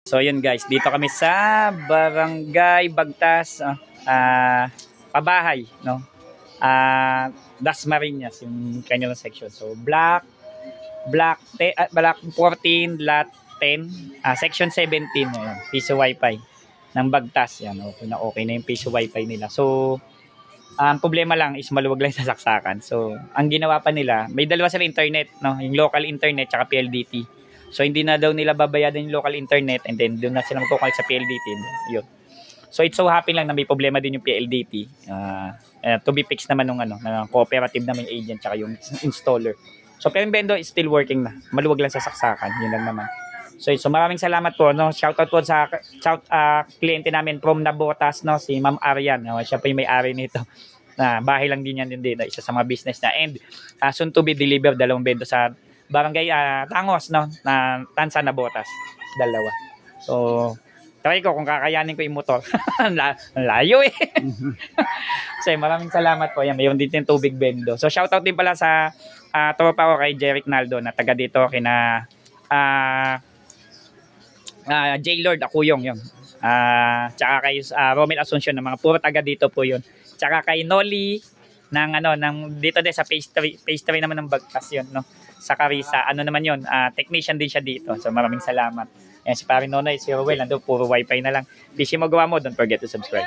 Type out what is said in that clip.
So yun guys, dito kami sa Barangay Bagtas, Pabahay, no? Dasmariñas yung kanyang section. So block 14, lot 10, section 17, ayun, piso wifi ng Bagtas. Yan, okay na yung piso wifi nila. So ang problema lang is maluwag lang sa saksakan. So ang ginawa pa nila, may dalawa sila internet, no? Yung local internet tsaka PLDT. So hindi na daw nila babayadan yung local internet, and then doon na sila magkukulit sa PLDT. Yun. So it's so happy lang na may problema din yung PLDT. To be fixed naman ng cooperative naman yung agent tsaka yung installer. So pero yung vendor is still working na. Maluwag lang sa saksakan. Yun lang naman. So maraming salamat po, no. Shoutout po sa kliyente namin from Nabotas, no, si Ma'am Arian. No? Siya po yung may-ari nito. Bahay lang din yan din, isa sa mga business na, and soon to be delivered, dalawang bendo sa Barangay Tangos, no, na Tansa Nabotas, dalawa. So try ko kung kakayanin ko yung motor. Layo eh. So maraming salamat po. Yan, mayroon din yung tubig bendo. So shoutout din pala sa tropa ko kay Jeric Naldo na taga dito kina J-Lord Akuyong yun. Tsaka kay Romel Asuncion, na mga puro taga dito po yun. Tsaka kay Noli ng dito din sa phase 3 naman ng Bagtas yun, no. Sa Carissa, naman yun, technician din siya dito. So maraming salamat. Ayan, si Pare Nonoy, si Rowel, nandun puro wifi na lang. PC mo gawa mo, don't forget to subscribe.